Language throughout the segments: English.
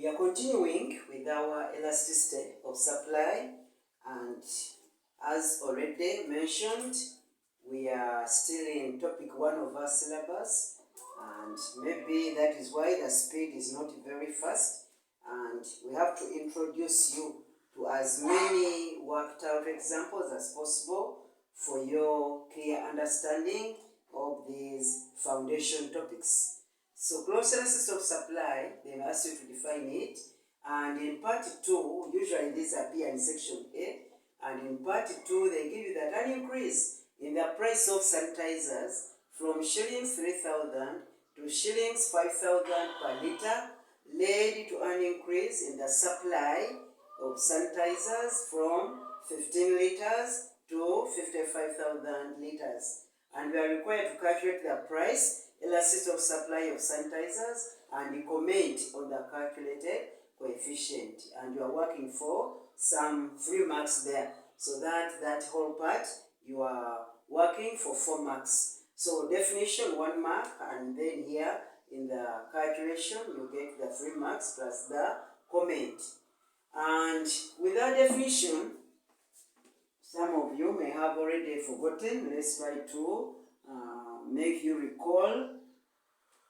We are continuing with our elasticity of supply, and as already mentioned, we are still in topic 1 of our syllabus, and maybe that is why the speed is not very fast, and we have to introduce you to as many worked out examples as possible for your clear understanding of these foundation topics. So close analysis of supply, they ask you to define it, and in part 2, usually these appear in section A, and in part 2 they give you that an increase in the price of sanitizers from shillings 3,000 to shillings 5,000 per liter led to an increase in the supply of sanitizers from 15 liters to 55,000 liters. And we are required to calculate the price, elasticity of supply of sanitizers, and comment on the calculated coefficient. And you are working for some 3 marks there. So that whole part, you are working for 4 marks. So definition 1 mark, and then here in the calculation, you get the 3 marks plus the comment. And with that definition, some of you may have already forgotten. Let's try to make you recall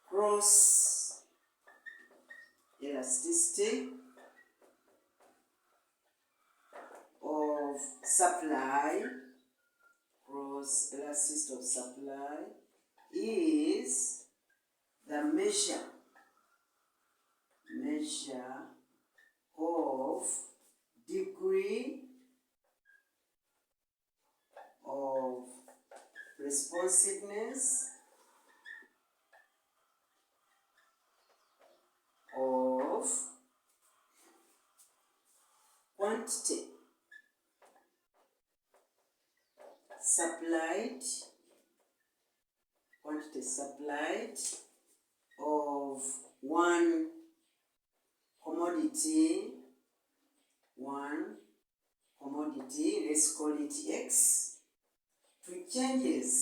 cross elasticity of supply. Cross elasticity of supply is the measure of degree of responsiveness of quantity supplied of one commodity, let's call it X, to changes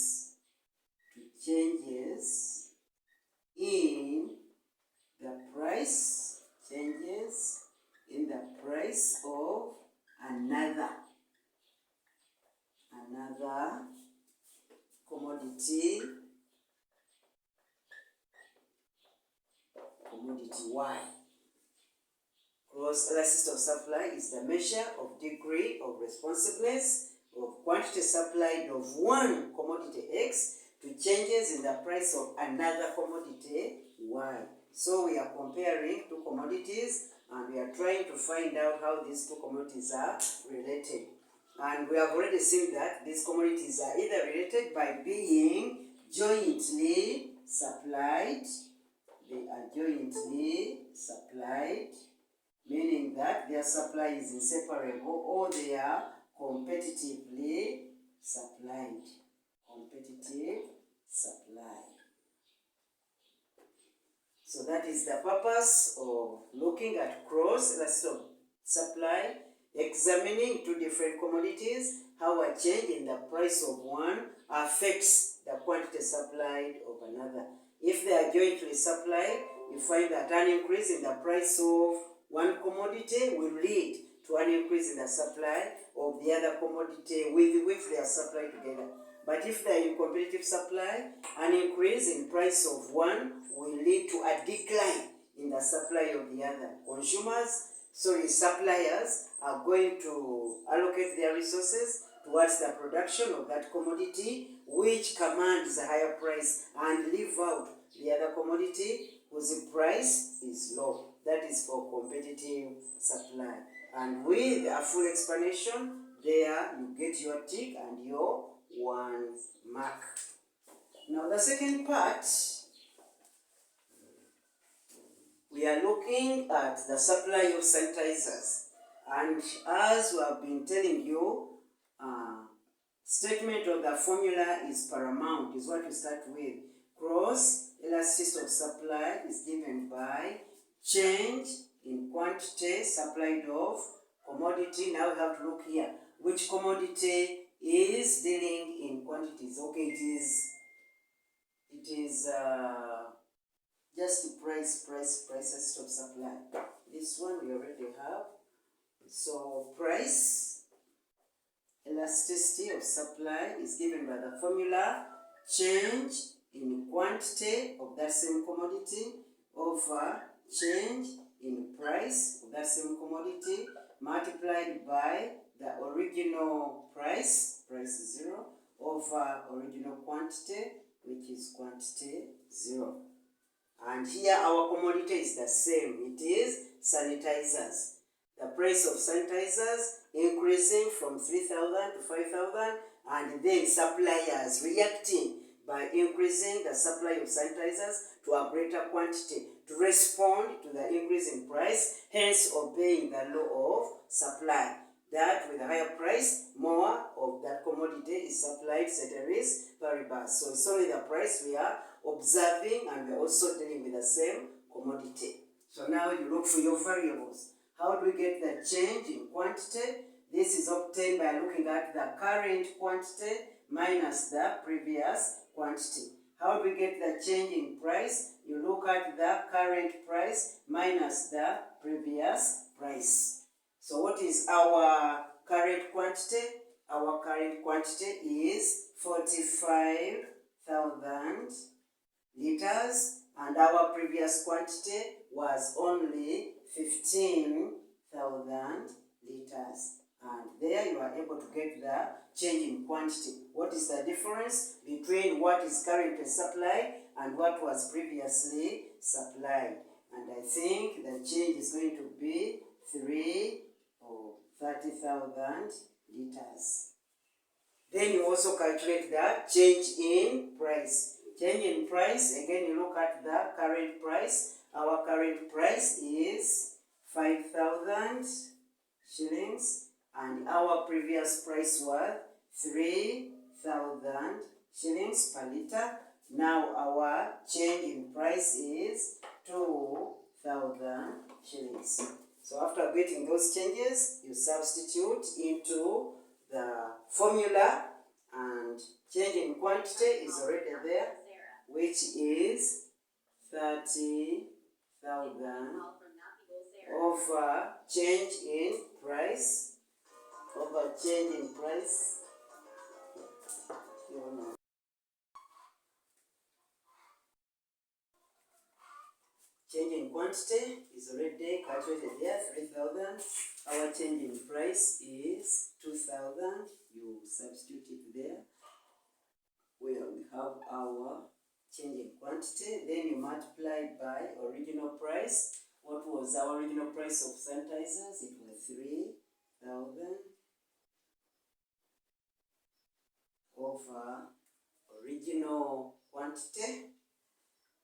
in the price, of another commodity Y. Cross elasticity of supply is the measure of degree of responsiveness of quantity supplied of one commodity X to changes in the price of another commodity Y. So we are comparing 2 commodities, and we are trying to find out how these 2 commodities are related. And we have already seen that these commodities are either related by being jointly supplied. They are jointly supplied, meaning that their supply is inseparable, or they are competitively supplied. So that is the purpose of looking at cross elasticity of supply, examining 2 different commodities, how a change in the price of one affects the quantity supplied of another. If they are jointly supplied, you find that an increase in the price of one commodity will lead to an increase in the supply of the other commodity with which they are supplied together. But if they are in competitive supply, an increase in price of one will lead to a decline in the supply of the other. Suppliers are going to allocate their resources towards the production of that commodity which commands a higher price, and leave out the other commodity whose price is low. That is for competitive supply. And with a full explanation, there you get your tick and your 1 mark. Now the second part, we are looking at the supply of sanitizers. And as we have been telling you, statement of the formula is paramount, is what we start with. Cross elasticity of supply is given by change in quantity supplied of commodity. Now we have to look here. Which commodity is dealing in quantities? Okay, it is just prices of supply. This one we already have. So price elasticity of supply is given by the formula change in quantity of that same commodity over change in price of that same commodity multiplied by the original price, price 0, over original quantity, which is quantity 0. And here our commodity is the same. It is sanitizers. The price of sanitizers increasing from 3,000 to 5,000, and then suppliers reacting by increasing the supply of sanitizers to a greater quantity to respond to the increase in price, hence obeying the law of supply. That with a higher price, more of that commodity is supplied, ceteris paribus. So it's only the price we are observing, and we're also dealing with the same commodity. So now you look for your variables. How do we get the change in quantity? This is obtained by looking at the current quantity minus the previous quantity. How do we get the change in price? You look at the current price minus the previous price. So what is our current quantity? Our current quantity is 45,000 liters, and our previous quantity was only 15,000 liters. And there you are able to get the change in quantity. What is the difference between what is currently supplied and what was previously supplied? And I think the change is going to be 30,000 liters. Then you also calculate the change in price. Change in price, again you look at the current price. Our current price is 5,000 shillings, and our previous price was 3,000 shillings per liter. Now our change in price is 2,000 shillings. So after getting those changes, you substitute into the formula, and change in quantity is already there, which is 30,000 over change in price, change in quantity is already calculated there, 3,000. Our change in price is 2,000. You substitute it there, where we have our change in quantity. Then you multiply by original price. What was our original price of sanitizers? It was 3,000 over original quantity.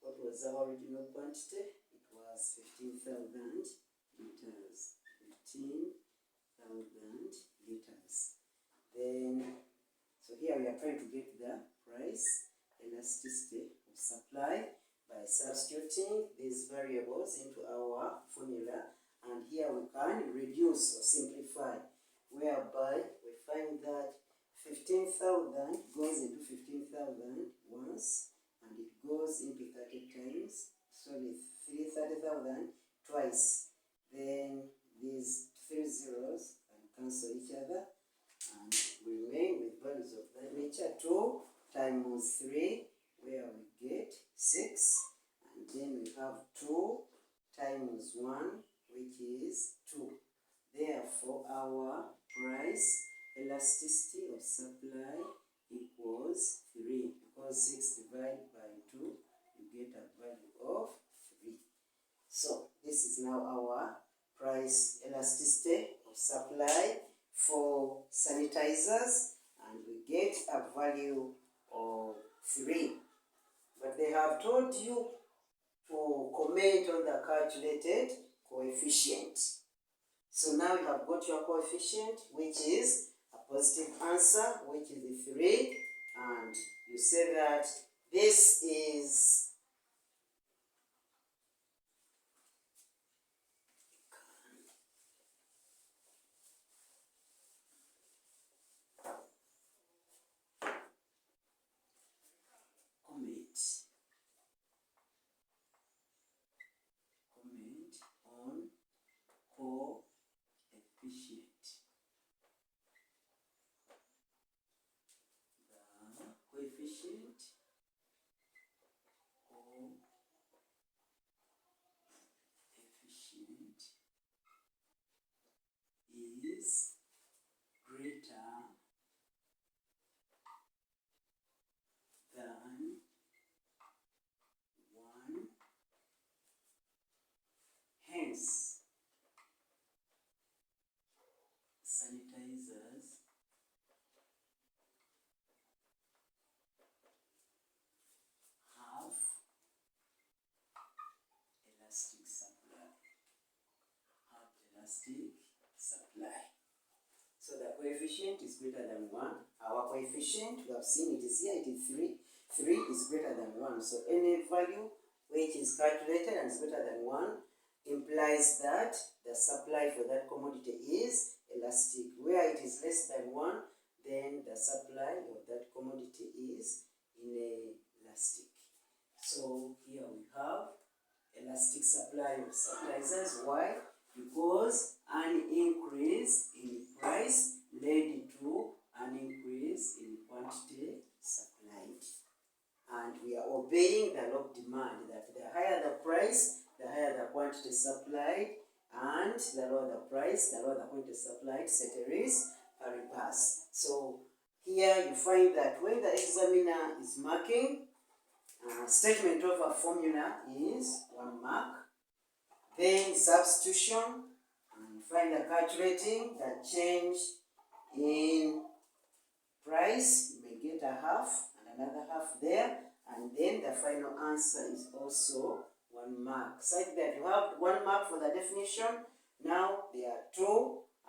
What was our original quantity? It was 15,000 liters. 15,000 liters. Then, so here we are trying to get the price elasticity of supply by substituting these variables into our formula, and here we can reduce or simplify, whereby we find that 15,000 goes into 15,000 once, and it goes into 30 times, sorry, 30,000 twice. Then these three zeros can cancel each other, and we remain with values of that nature. 2 times 3, where we get 6, and then we have 2 times 1, which is 2. Therefore, our price elasticity of supply equals 3, because 6 divided by 2, you get a value of 3. So this is now our price elasticity of supply for sanitizers, and we get a value of 3. But they have told you to comment on the calculated coefficient. So now you have got your coefficient, which is a positive answer, which is the 3, and you say that this is is greater than 1. Hence, sanitizers have elastic supply. So the coefficient is greater than 1. Our coefficient, we have seen it is here, it is 3. 3 is greater than 1. So any value which is calculated and is greater than 1 implies that the supply for that commodity is elastic. Where it is less than 1, then the supply of that commodity is inelastic. So here we have elastic supply of fertilizers. Why? Because an increase in price led to an increase in quantity supplied. And we are obeying the law of demand, that the higher the price, the higher the quantity supplied, and the lower the price, the lower the quantity supplied, ceteris paribus. So here you find that when the examiner is marking, statement of a formula is 1 mark. Then substitution, and find the calculating the change in price. You may get a half and another half there, and then the final answer is also 1 mark. Such that you have 1 mark for the definition. Now there are 2.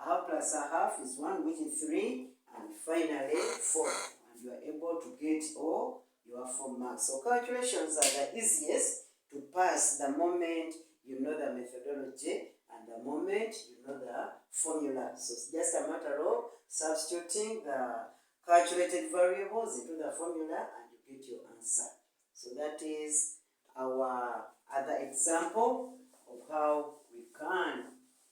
A half plus a half is 1, which is 3, and finally 4. And you are able to get all your 4 marks. So calculations are the easiest to pass the moment you know the methodology and the moment you know the formula. So it's just a matter of substituting the calculated variables into the formula and you get your answer. So that is our other example of how we can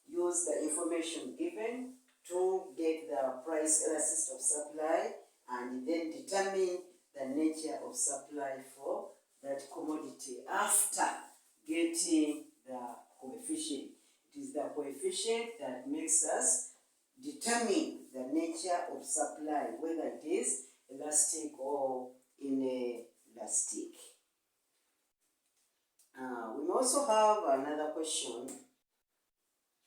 use the information given to get the price elasticity of supply and then determine the nature of supply for that commodity after getting the coefficient. It is the coefficient that makes us determine the nature of supply, whether it is elastic or inelastic. We may also have another question.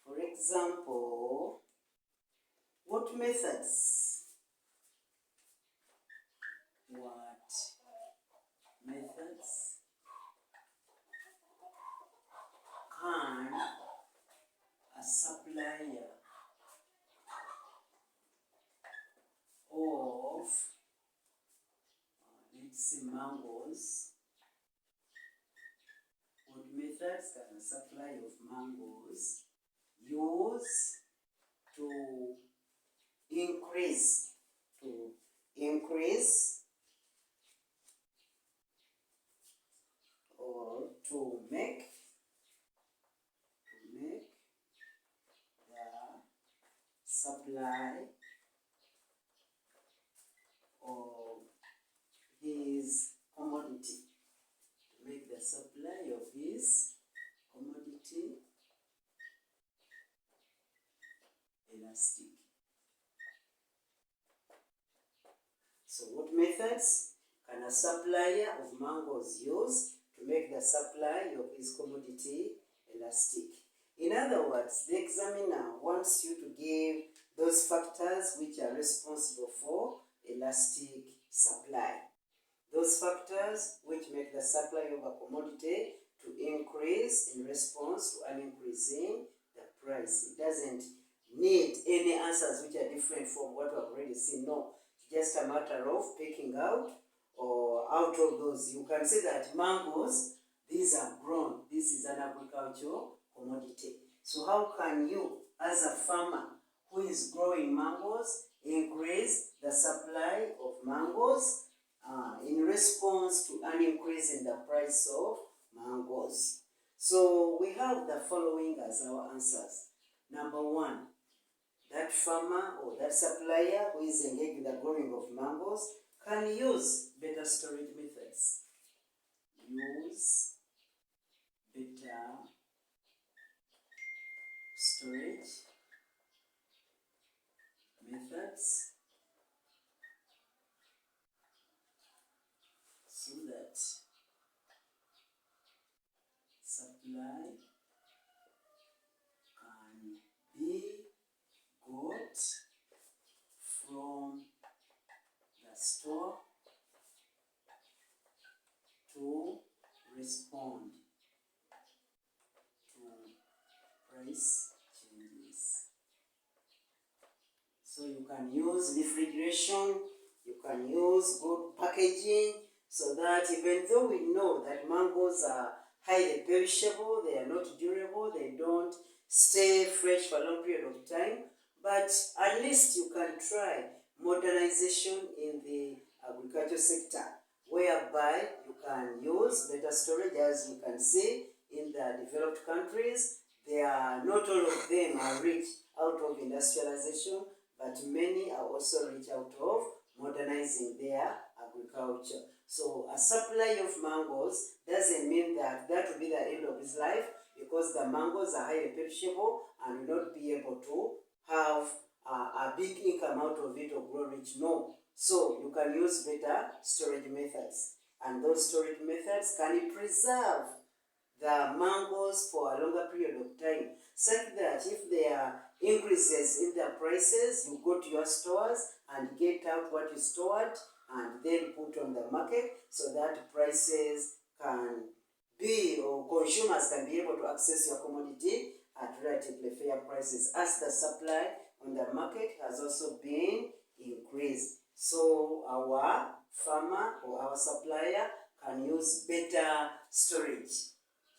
For example, what methods can a supplier of, let's say, mangoes, what methods can a supplier of mangoes use to increase or to make the supply of his commodity, to make the supply of his commodity elastic. So what methods can a supplier of mangoes use to make the supply of his commodity elastic? In other words, the examiner wants you to give those factors which are responsible for elastic supply. Those factors which make the supply of a commodity to increase in response to an increase in the price. It doesn't need any answers which are different from what we have already seen. No, it's just a matter of picking out or out of those. You can say that mangoes, these are grown. This is an agricultural commodity. So how can you, as a farmer who is growing mangoes, increase the supply of mangoes in response to an increase in the price of mangoes? So we have the following as our answers. Number 1, that farmer or that supplier who is engaged in the growing of mangoes can use better storage methods. Use better storage methods so that supply can be got from the store to respond to price changes. So you can use refrigeration, you can use good packaging, so that even though we know that mangoes are highly perishable, they are not durable, they don't stay fresh for a long period of time, but at least you can try modernization in the agriculture sector, whereby you can use better storage. As you can see in the developed countries, they are not all of them are rich out of industrialization, but many are also rich out of modernizing their agriculture. So a supply of mangoes doesn't mean that that will be the end of his life, because the mangoes are highly perishable and will not be able to have a big income out of it or grow rich. No. So you can use better storage methods, and those storage methods can preserve the mangoes for a longer period of time, such that if there are increases in the prices, you go to your stores and get out what you stored and then put on the market, so that prices can be, or consumers can be able to access your commodity at relatively fair prices, as the supply on the market has also been increased. So our farmer or our supplier can use better storage.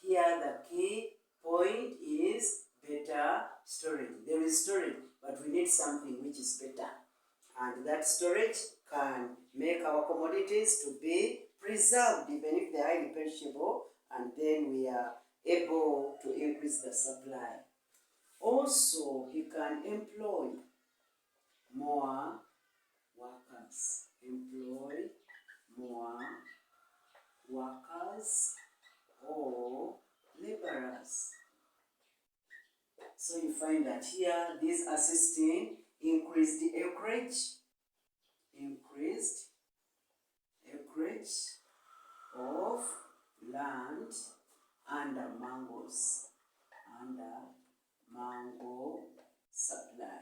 Here the key point is better storage. There is storage, but we need something which is better. And that storage can make our commodities to be preserved, even if they are highly perishable, and then we are able to increase the supply. Also, you can employ more workers. Employ more workers or laborers. So you find that here, this assisting increased the acreage, of land under mangoes, under mango supply.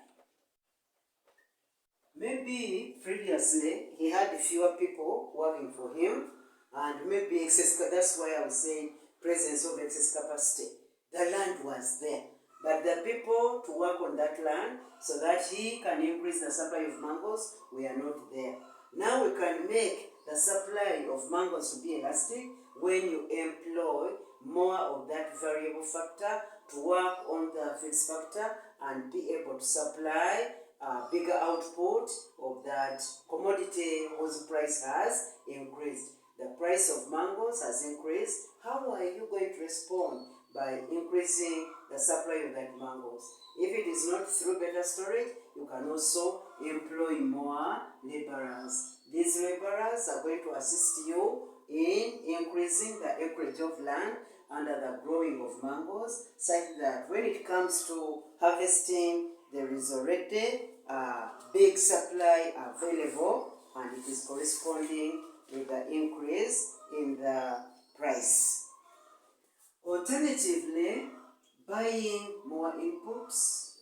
Maybe previously he had fewer people working for him, and maybe excess, that's why I would say presence of excess capacity. The land was there, but the people to work on that land so that he can increase the supply of mangoes were not there. Now we can make the supply of mangoes to be elastic when you employ more of that variable factor to work on the fixed factor and be able to supply bigger output of that commodity whose price has increased. The price of mangoes has increased. How are you going to respond? By increasing the supply of that mangoes. If it is not through better storage, you can also employ more laborers. These laborers are going to assist you in increasing the acreage of land under the growing of mangoes, such that when it comes to harvesting, there is already a big supply available, and it is corresponding with the increase in the price. Alternatively, buying more inputs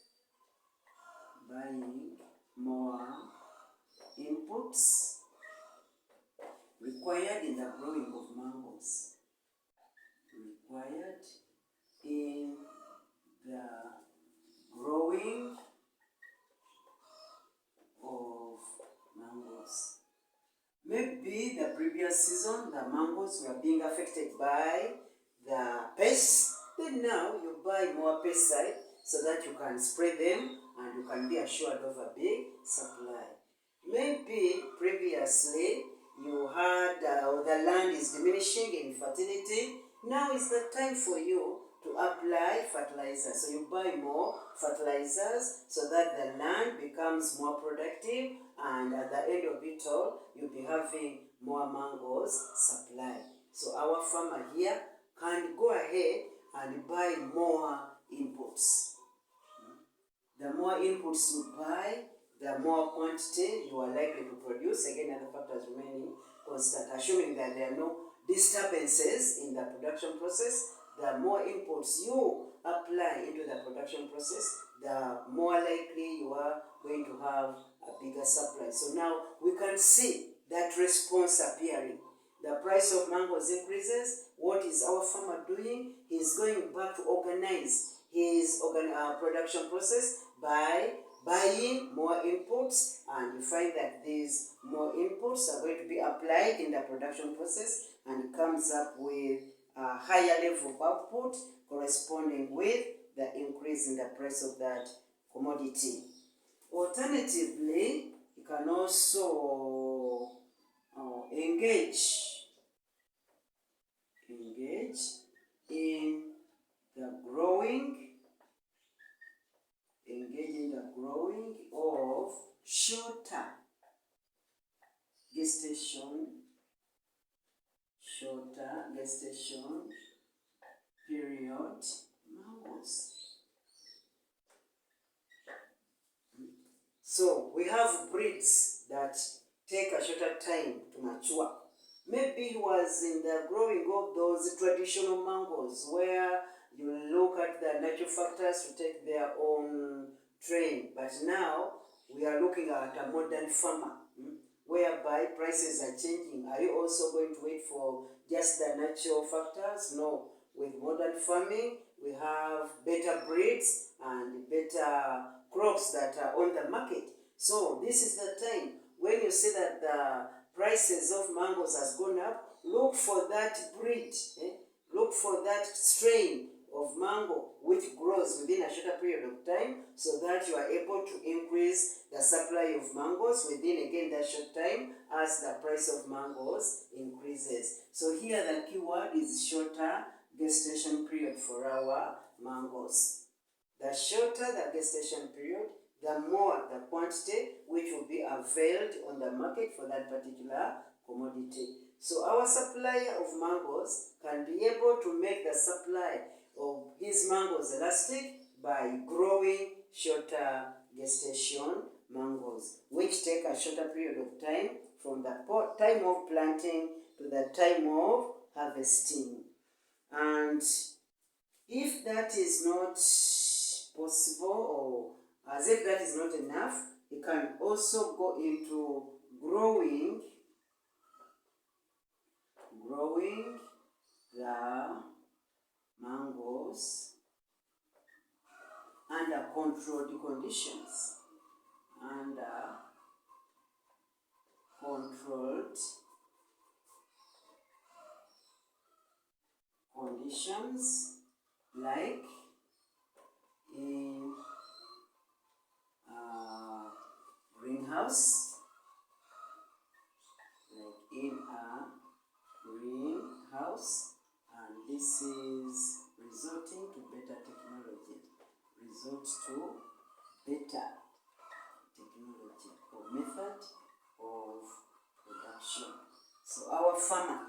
required in the growing of mangoes. Required in the growing of mangoes. Maybe the previous season the mangoes were being affected by the pests, then now you buy more pesticide so that you can spray them and you can be assured of a big supply. Maybe previously you had the land is diminishing in fertility. Now is the time for you to apply fertilizers. So you buy more fertilizers so that the land becomes more productive, and at the end of it all, you'll be having more mangoes supply. So our farmer here can go ahead and buy more inputs. The more inputs you buy, the more quantity you are likely to produce. Again, other factors remaining constant, assuming that there are no disturbances in the production process. The more inputs you apply into the production process, the more likely you are going to have a bigger supply. So now we can see that response appearing. The price of mangoes increases. What is our farmer doing? He's going back to organize his production process by buying more inputs, and you find that these more inputs are going to be applied in the production process, and it comes up with a higher level of output corresponding with the increase in the price of that commodity. Alternatively, you can also engage in the growing of shorter gestation period mangoes. So we have breeds that take a shorter time to mature. Maybe he was in the growing of those traditional mangoes where you look at the natural factors to take their own train. But now we are looking at a modern farmer, whereby prices are changing. Are you also going to wait for just the natural factors? No. With modern farming, we have better breeds and better crops that are on the market. So this is the time when you see that the prices of mangoes has gone up, look for that breed, look for that strain of mango which grows within a shorter period of time, so that you are able to increase the supply of mangoes within again that short time as the price of mangoes increases. So here the keyword is shorter gestation period for our mangoes. The shorter the gestation period, the more the quantity which will be availed on the market for that particular commodity. So our supplier of mangoes can be able to make the supply of his mangoes elastic by growing shorter gestation mangoes, which take a shorter period of time from the time of planting to the time of harvesting. And if that is not possible, or as if that is not enough, you can also go into growing the mangoes under controlled conditions. Like in a greenhouse, and this is resulting to better technology, or method of production. So our farmer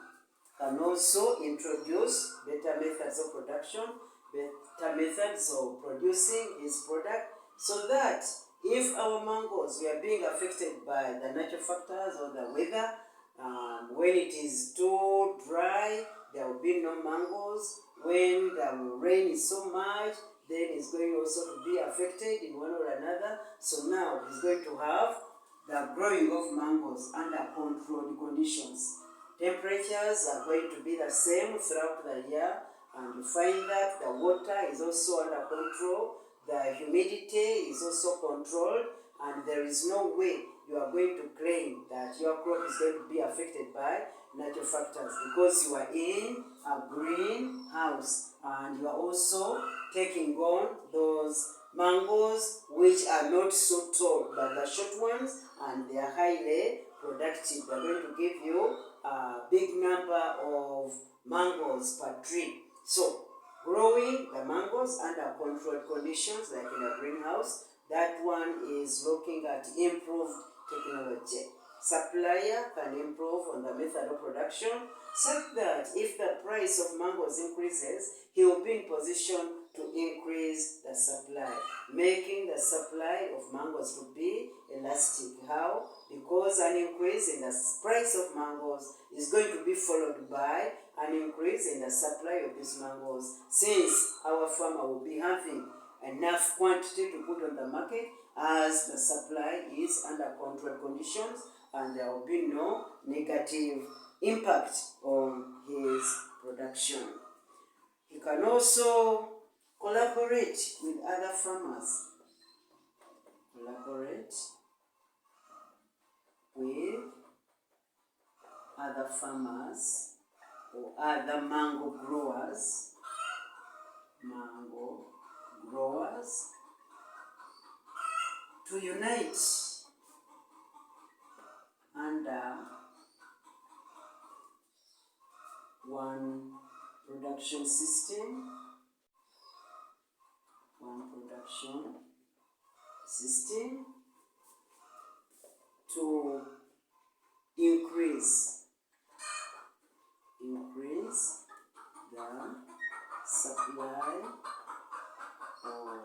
can also introduce better methods of production, better methods of producing his product, so that if our mangoes were being affected by the natural factors or the weather, when it is too dry, there will be no mangoes. When the rain is so much, then it's going also to be affected in one or another. So now he's going to have the growing of mangoes under controlled conditions. Temperatures are going to be the same throughout the year, and you find that the water is also under control, the humidity is also controlled, and there is no way you are going to claim that your crop is going to be affected by natural factors, because you are in a greenhouse and you are also taking on those mangoes which are not so tall but the short ones, and they are highly productive. They are going to give you a big number of mangoes per tree. So growing the mangoes under controlled conditions like in a greenhouse, that one is looking at improved technology. Supplier can improve on the method of production such that if the price of mangoes increases, he will be in position to increase the supply, making the supply of mangoes to be elastic. How? Because an increase in the price of mangoes is going to be followed by an increase in the supply of these mangoes, since our farmer will be having enough quantity to put on the market as the supply is under controlled conditions, and there will be no negative impact on his production. He can also collaborate with other farmers. Collaborate with other farmers or other mango growers to unite under one production system, to increase the supply of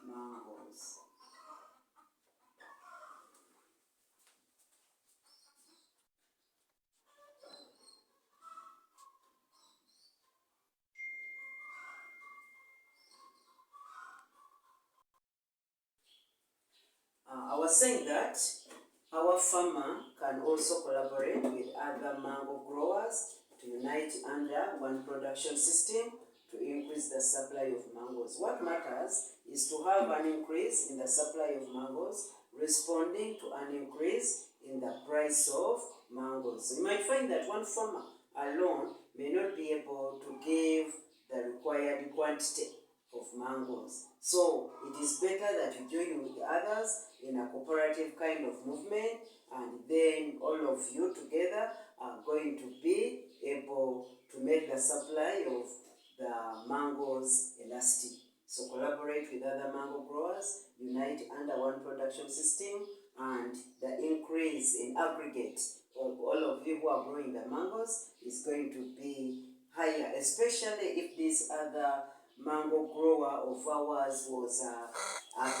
mangoes. I was saying that our farmer can also collaborate with other mango growers to unite under one production system to increase the supply of mangoes. What matters is to have an increase in the supply of mangoes responding to an increase in the price of mangoes. So you might find that one farmer alone may not be able to give the required quantity of mangoes. So it is better that you join with others in a cooperative kind of movement, and then all of you together are going to be able to make the supply of the mangoes elastic. So collaborate with other mango growers, unite under one production system, and the increase in aggregate of all of you who are growing the mangoes is going to be higher, especially if this other mango grower of ours was a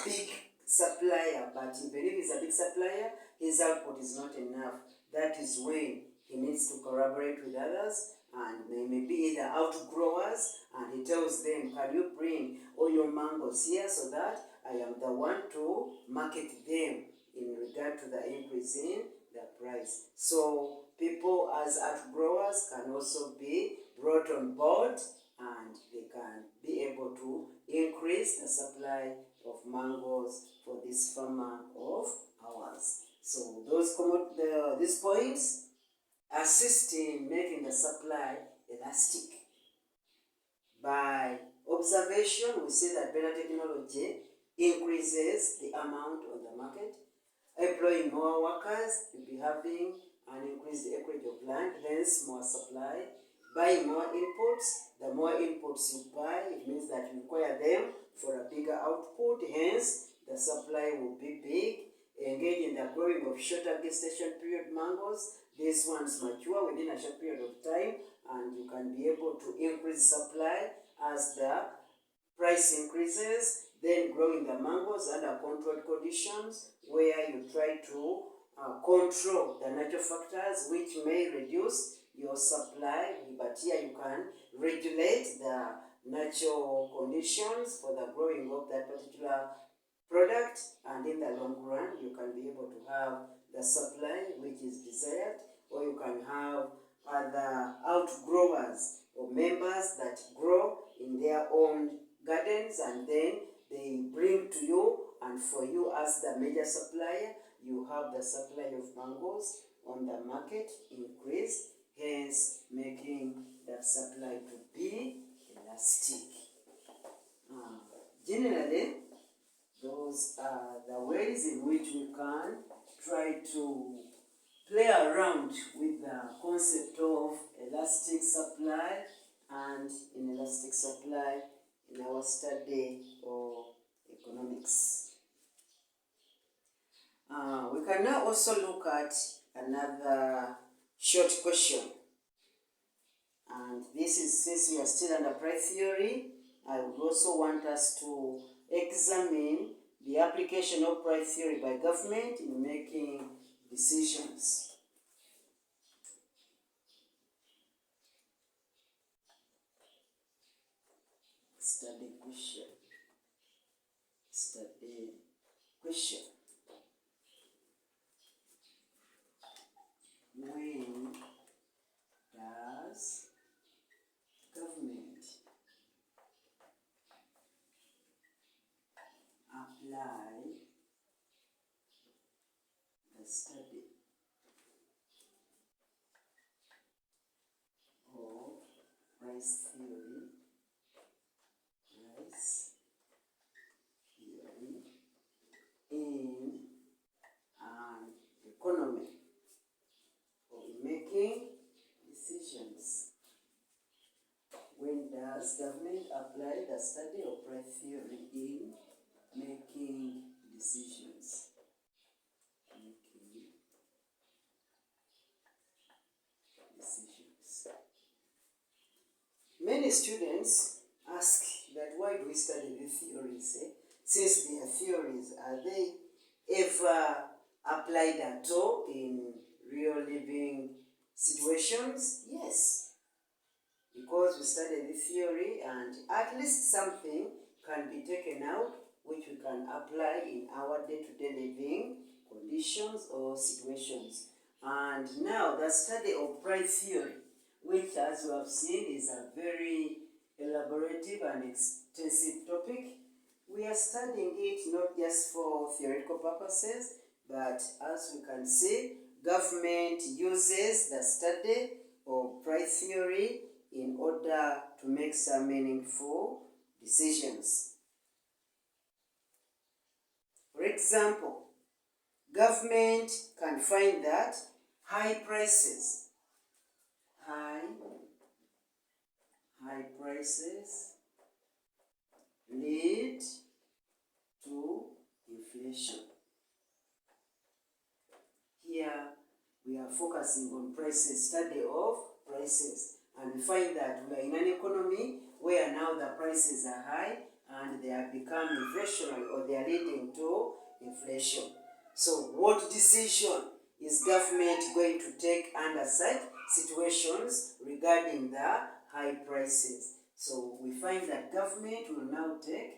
big supplier, but even if he's a big supplier, his output is not enough. That is when he needs to collaborate with others, and they may be either outgrowers, and he tells them, can you bring all your mangoes here so that I am the one to market them in regard to the increase in the price. So people as outgrowers can also be brought on board, and they can be able to increase the supply of mangoes for this farmer of ours. So these points assist in making the supply elastic. By observation, we see that better technology increases the amount on the market. Employing more workers, you'll be having an increased acreage of land, hence more supply. Buying more inputs, the more inputs you buy, it means that you require them for a bigger output, hence the supply will be big. Engage in the growing of shorter gestation period mangoes. These ones mature within a short period of time, and you can be able to increase supply as the price increases. Then growing the mangoes under controlled conditions, where you try to control the natural factors which may reduce your supply, but here you can regulate the natural conditions for the growing of that particular product, and in the long run you can be able to have the supply which is desired, or you can have other outgrowers or members that grow in their own gardens, and then they bring to you, and for you as the major supplier, you have the supply of mangoes on the market increase, hence making that supply to be elastic. Generally, those are the ways in which we can try to play around with the concept of elastic supply and inelastic supply in our study of economics. We can now also look at another short question. And this is, since we are still under price theory, I would also want us to examine the application of price theory by government in making decisions. Study question. Study question. When does government apply the study of price theory, in an economy or in making decisions? When does government apply the study of price theory in making decisions? Making decisions. Many students ask that why do we study the theories? Since they are theories, are they ever applied at all in real living situations? Yes, because we study the theory and at least something can be taken out which we can apply in our day-to-day living conditions or situations. And now the study of price theory, which as we have seen is a very elaborative and extensive topic. We are studying it not just for theoretical purposes, but as we can see, government uses the study of price theory in order to make some meaningful decisions. For example, government can find that high prices lead to inflation. Here we are focusing on prices, study of prices, and we find that we are in an economy where now the prices are high and they have become inflationary, or they are leading to inflation. So what decision is government going to take under such situations regarding the high prices? So we find that government will apply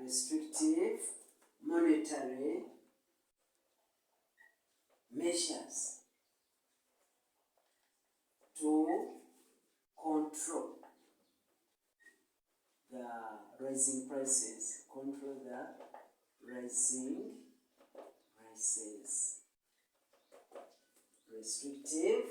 restrictive monetary measures to control the rising prices. Restrictive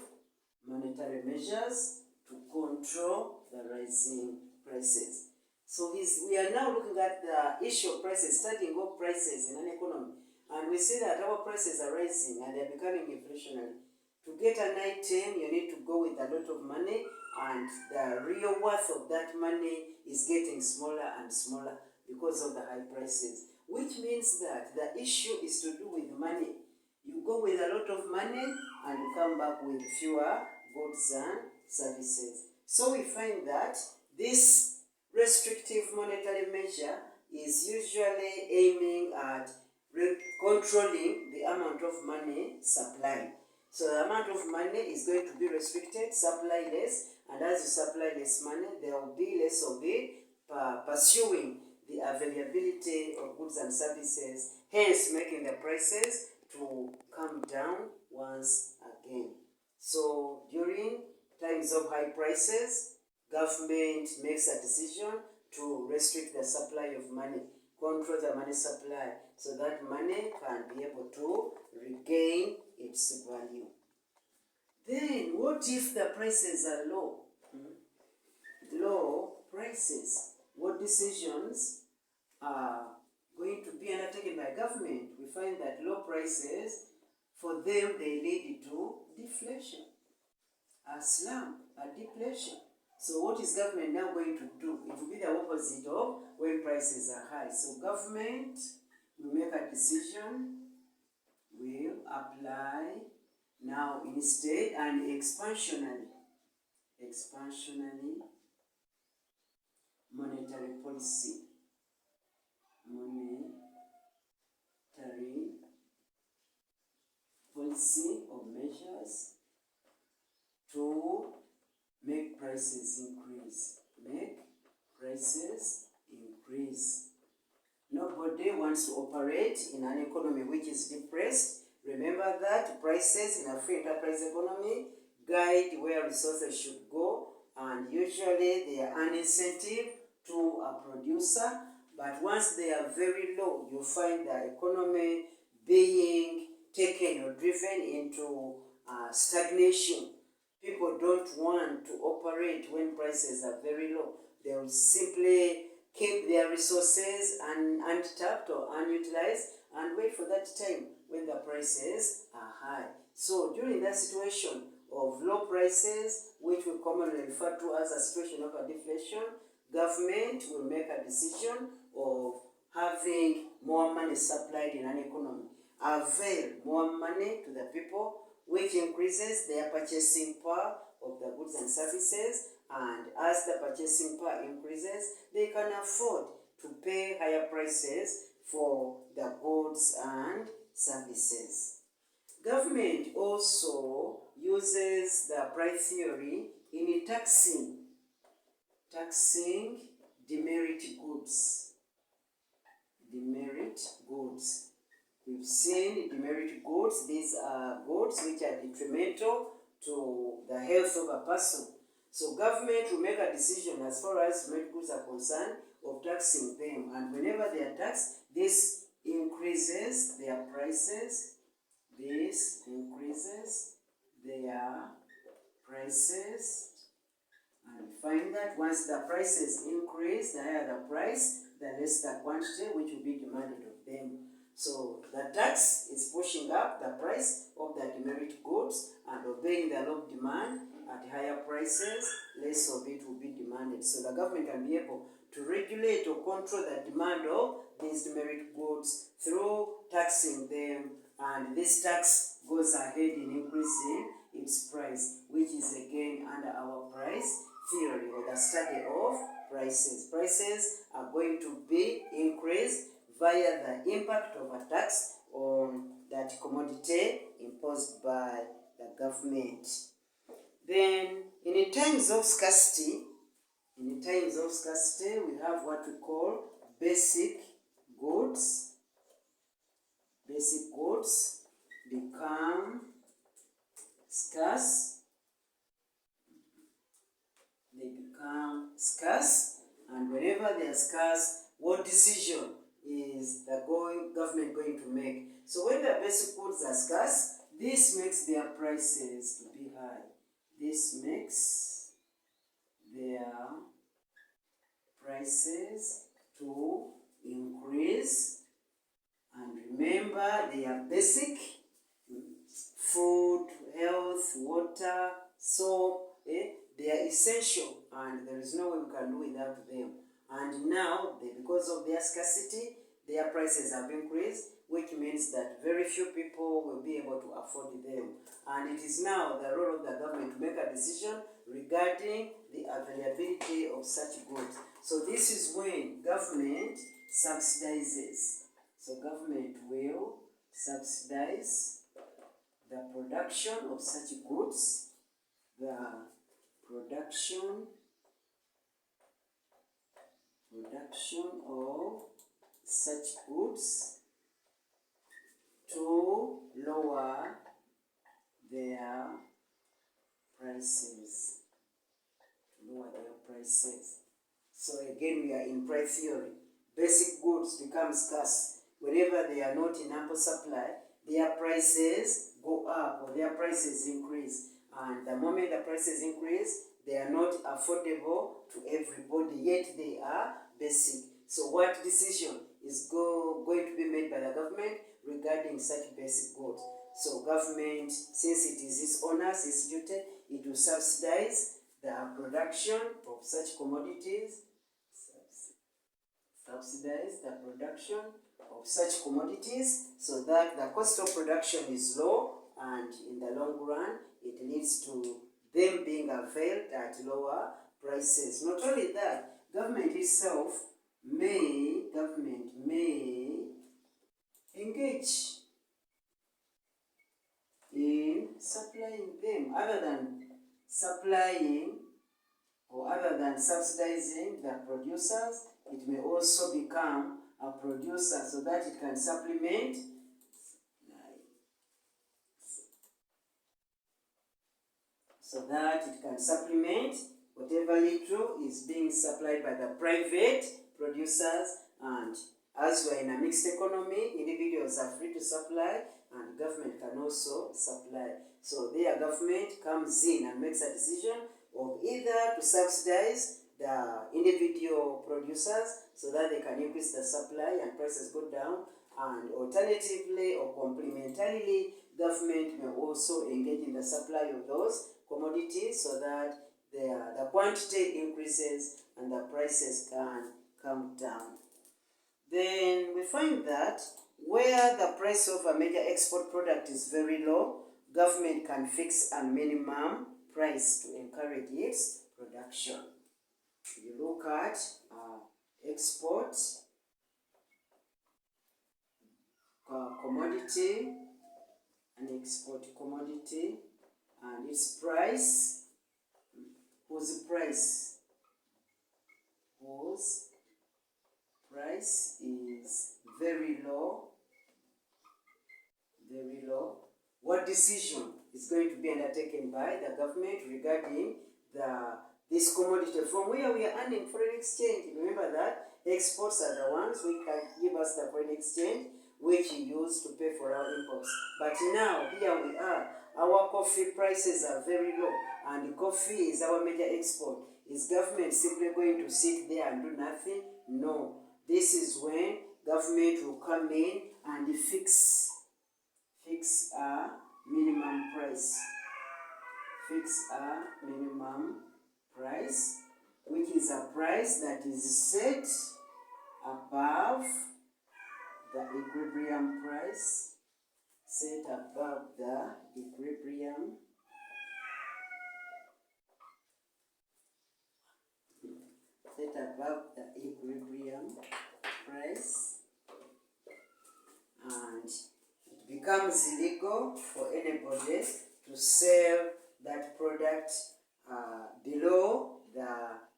monetary measures to control the rising prices. So we are now looking at the issue of prices, studying of prices in an economy, and we see that our prices are rising and they're becoming inflationary. To get an item, you need to go with a lot of money, and the real worth of that money is getting smaller and smaller because of the high prices, which means that the issue is to do with money. You go with a lot of money and you come back with fewer goods and services. So we find that this restrictive monetary measure is usually aiming at controlling the amount of money supplied. So the amount of money is going to be restricted, supply less, and as you supply less money, there will be less of it pursuing the availability of goods and services, hence making the prices to come down once again. So during times of high prices, government makes a decision to restrict the supply of money, control the money supply, so that money can be able to regain its value. Then what if the prices are low? Low prices. What decisions are going to be undertaken by government? We find that low prices, for them, they lead to deflation, a slump, a depletion. So what is government now going to do? It will be the opposite of when prices are high. So government will make a decision, will apply Now instead, and expansionary monetary policy, of measures to make prices increase. Nobody wants to operate in an economy which is depressed. Remember that prices in a free enterprise economy guide where resources should go, and usually they are an incentive to a producer. But once they are very low, you find the economy being taken or driven into stagnation. People don't want to operate when prices are very low. They will simply keep their resources untapped or unutilized and wait for that time when the prices are high. So during that situation of low prices, which we commonly refer to as a situation of a deflation, government will make a decision of having more money supplied in an economy, avail more money to the people, which increases their purchasing power of the goods and services, and as the purchasing power increases, they can afford to pay higher prices for the goods and services. Government also uses the price theory in taxing demerit goods. We've seen demerit goods. These are goods which are detrimental to the health of a person. So government will make a decision as far as demerit goods are concerned of taxing them. And whenever they are taxed, this increases their prices. And we find that once the prices increase, the higher the price, the less the quantity which will be demanded of them. So the tax is pushing up the price of the demerit goods, and obeying the law of demand at higher prices, less of it will be demanded. So the government can be able to regulate or control the demand of these demerit goods through taxing them, and this tax goes ahead in increasing its price, which is again under our price theory or the study of prices. Prices are going to be increased via the impact of a tax on that commodity imposed by the government. Then, in times of scarcity, we have what we call basic goods. Basic goods become scarce. And whenever they are scarce, what decision is the government going to make? So when the basic goods are scarce, this makes their prices to be high. This makes their prices to increase. And remember, they are basic: food, health, water, soap. They are essential, and there is no way we can do without them. And now, because of their scarcity, their prices have increased, which means that very few people will be able to afford them. And it is now the role of the government to make a decision regarding the availability of such goods. So this is when government subsidizes. So government will subsidize the production of such goods, to lower their prices. So again, we are in price theory. Basic goods become scarce. Whenever they are not in ample supply, their prices go up or their prices increase. And the moment the prices increase, they are not affordable to everybody, yet they are basic. So what decision is going to be made by the government regarding such basic goods? So government, since it is its onus, its duty, it will subsidize the production of such commodities, so that the cost of production is low and in the long run it leads to them being availed at lower prices. Not only that, government may engage in supplying them, other than supplying or other than subsidizing the producers. It may also become a producer so that it can supplement whatever little is being supplied by the private producers. And as we're in a mixed economy, individuals are free to supply and government can also supply. So their government comes in and makes a decision of either to subsidize the individual producers so that they can increase the supply and prices go down, and alternatively or complementarily, government may also engage in the supply of those commodities so that the quantity increases and the prices can come down. Then we find that where the price of a major export product is very low, government can fix a minimum price to encourage its production. You look at export commodity, an export commodity, and its price, whose price is very low, what decision is going to be undertaken by the government regarding this commodity from where we are earning foreign exchange? Remember that exports are the ones which can give us the foreign exchange which we use to pay for our imports. But now, here we are, our coffee prices are very low, and coffee is our major export. Is government simply going to sit there and do nothing? No. This is when government will come in and fix a minimum price. Which is a price that is set above the equilibrium price. Set above the equilibrium price, and it becomes illegal for anybody to sell that product below the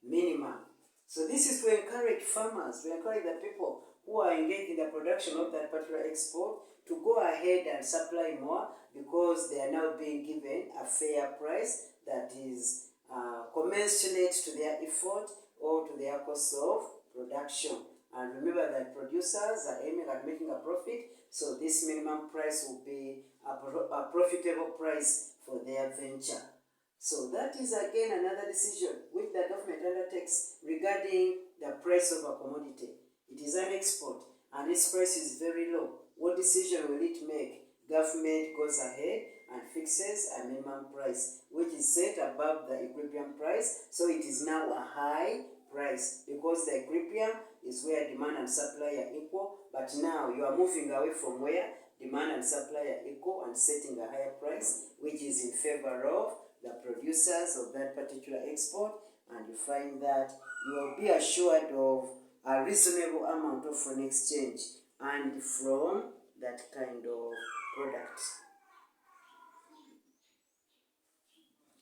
minimum. So this is to encourage farmers, to encourage the people who are engaged in the production of that particular export to go ahead and supply more, because they are now being given a fair price that is commensurate to their effort or to their cost of production. And remember that producers are aiming at making a profit, so this minimum price will be a profitable price for their venture. So that is again another decision which the government undertakes regarding the price of a commodity. It is an export and its price is very low. What decision will it make? Government goes ahead and fixes a minimum price which is set above the equilibrium price, so it is now a high price, because the equilibrium is where demand and supply are equal, but now you are moving away from where demand and supply are equal and setting a higher price which is in favor of the producers of that particular export, and you find that you will be assured of a reasonable amount of foreign exchange and from that kind of product.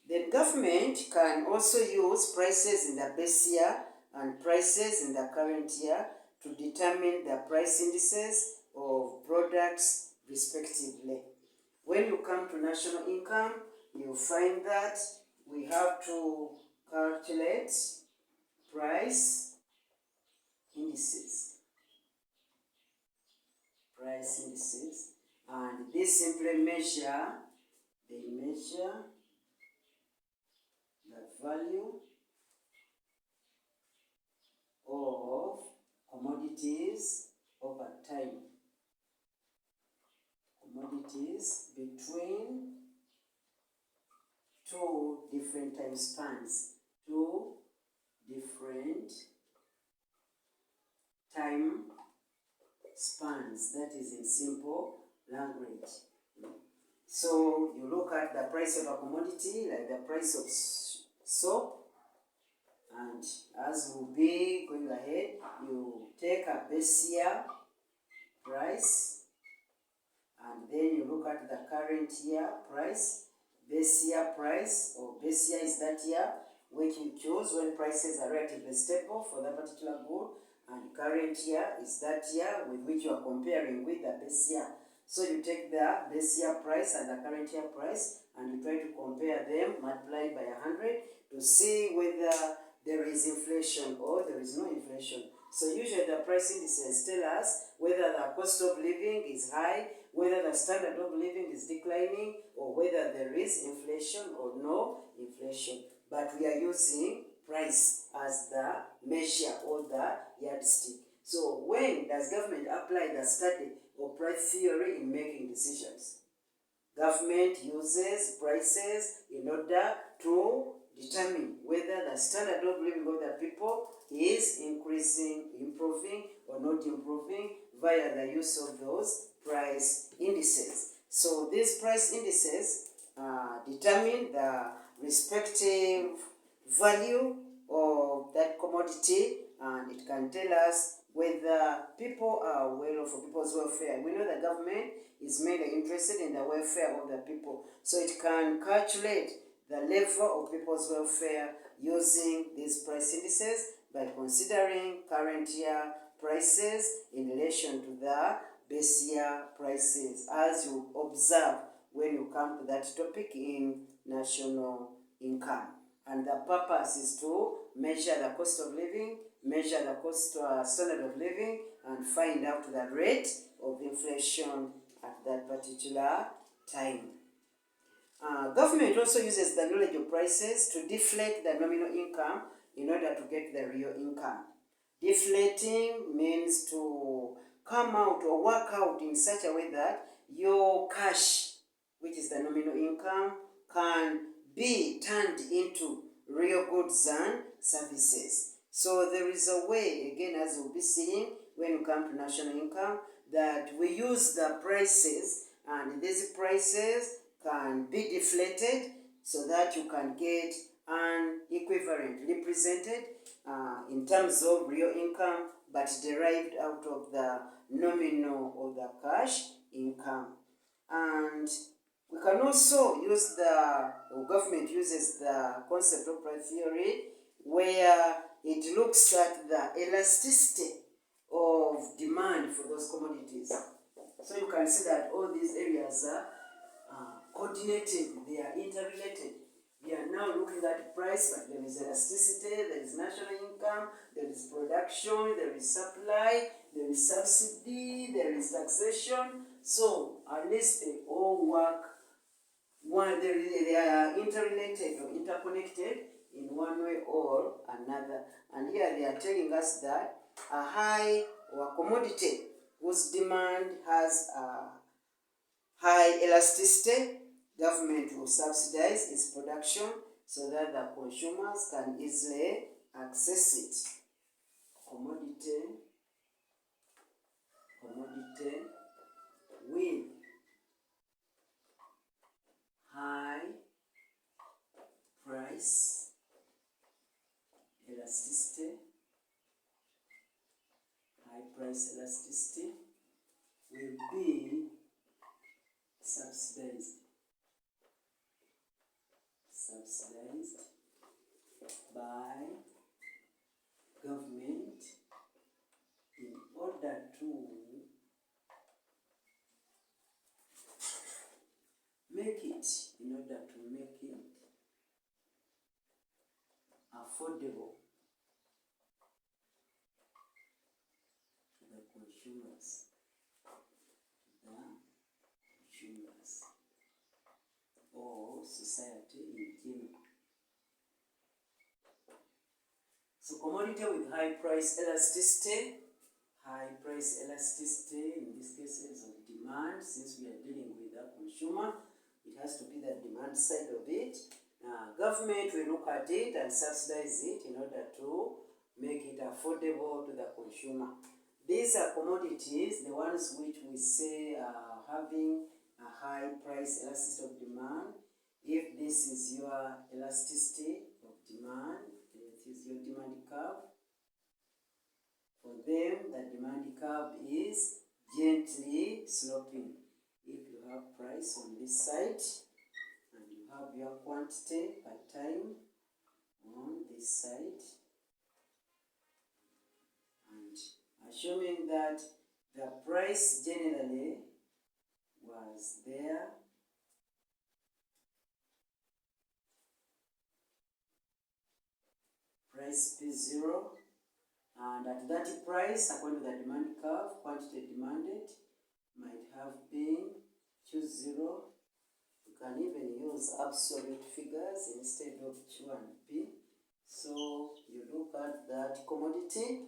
The government can also use prices in the base year and prices in the current year to determine the price indices of products respectively. When you come to national income, you find that we have to calculate price indices, and they simply measure the value of commodities over time, between two different time spans, that is in simple language. So you look at the price of a commodity, like the price of soap, and as we'll be going ahead, you take a base year price, and then you look at the current year price. Base year price, or base year is that year which you choose when prices are relatively stable for that particular good, and current year is that year with which you are comparing with the base year. So you take the base year price and the current year price, and you try to compare them, multiply by 100 to see whether there is inflation or there is no inflation. So usually the price indices tell us whether the cost of living is high, whether the standard of living is declining, or whether there is inflation or no inflation. But we are using price as the measure or the yardstick. So when does government apply the study or price theory in making decisions? Government uses prices in order to determine whether the standard of living of the people is increasing, improving, or not improving via the use of those price indices. So these price indices determine the respective value of that commodity, and it can tell us whether people are well off for people's welfare. We know the government is mainly interested in the welfare of the people, so it can calculate the level of people's welfare using these price indices by considering current year prices in relation to the base year prices, as you observe when you come to that topic in national income. And the purpose is to measure the cost of living, measure the cost standard of living, and find out the rate of inflation at that particular time. Government also uses the knowledge of prices to deflate the nominal income in order to get the real income. Deflating means to come out or work out in such a way that your cash, which is the nominal income, can be turned into real goods and services. So there is a way, again, as we'll be seeing when you come to national income, that we use the prices, and these prices can be deflated so that you can get an equivalent represented in terms of real income, but derived out of the nominal or the cash income. And we can also use or government uses the concept of price theory, where it looks at the elasticity of demand for those commodities. So you can see that all these areas are coordinated, they are interrelated. We are now looking at price, but there is elasticity, there is national income, there is production, there is supply, there is subsidy, there is taxation. So at least they all work, they are interrelated or interconnected in one way or another. And here they are telling us that a high or a commodity whose demand has a high elasticity, government will subsidize its production so that the consumers can easily access it. Commodity with high price elasticity, will be subsidized by government in order to make it affordable to the consumers, or society in general. So commodity with high price elasticity, in this case is of demand, since we are dealing with the consumer, it has to be the demand side of it. Government will look at it and subsidize it in order to make it affordable to the consumer. These are commodities, the ones which we say are having a high price elasticity of demand. If this is your elasticity of demand, this is your demand curve. For them, the demand curve is gently sloping. If you have price on this side and you have your quantity per time on this side, and assuming that the price generally was there, price P0, and at that price, according to the demand curve, quantity demanded might have been Q0. You can even use absolute figures instead of Q and P. So you look at that commodity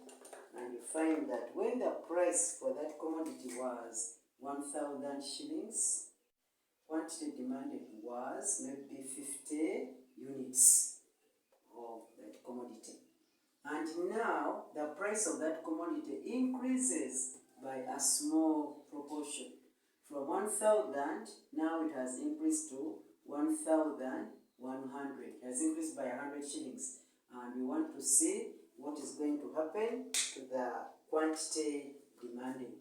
and you find that when the price for that commodity was 1,000 shillings, quantity demanded was maybe 50 units of that commodity. And now the price of that commodity increases by a small proportion. From 1,000, now it has increased to 1,100. It has increased by 100 shillings. And we want to see what is going to happen to the quantity demanded.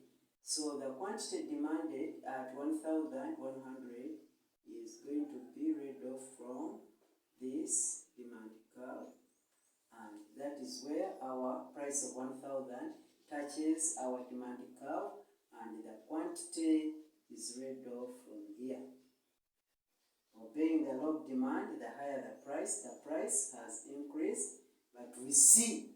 So the quantity demanded at 1,100 is going to be read off from this demand curve. And that is where our price of 1,000 touches our demand curve, and the quantity is read off from here. Obeying the law of demand, the higher the price has increased, but we see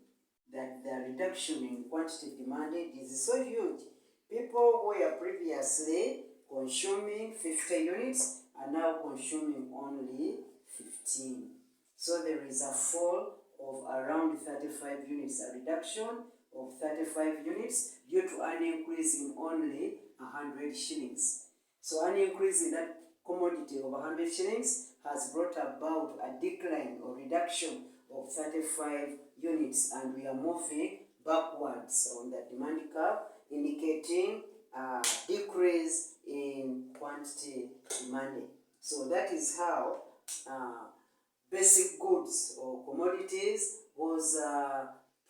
that the reduction in quantity demanded is so huge. People who were previously consuming 50 units are now consuming only 15. So there is a fall of around 35 units, a reduction of 35 units due to an increase in only 100 shillings. So an increase in that commodity of 100 shillings has brought about a decline or reduction of 35 units, and we are moving backwards on the demand curve, indicating a decrease in quantity demanded. So that is how basic goods or commodities whose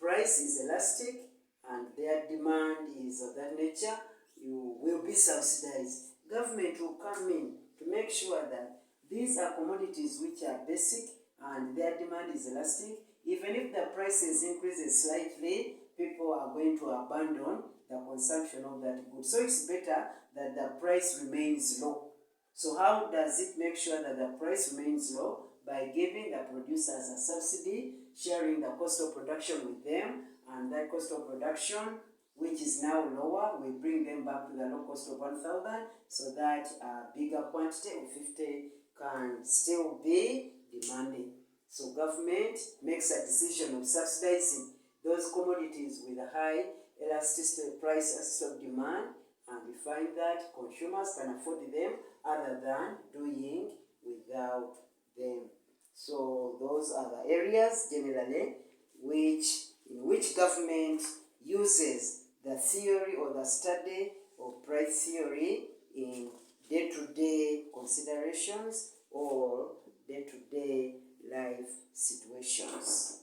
price is elastic and their demand is of that nature, you will be subsidized. Government will come in to make sure that these are commodities which are basic and their demand is elastic. Even if the prices increases slightly, people are going to abandon the consumption of that good. So it's better that the price remains low. So how does it make sure that the price remains low? By giving the producers a subsidy, sharing the cost of production with them, and that cost of production, which is now lower, we bring them back to the low cost of 1,000, so that a bigger quantity of 50 can still be demanded. So government makes a decision of subsidizing those commodities with a high elasticity price of demand, and we find that consumers can afford them other than doing without them. So those are the areas generally in which government uses the theory or the study of price theory in day-to-day considerations or day-to-day life situations.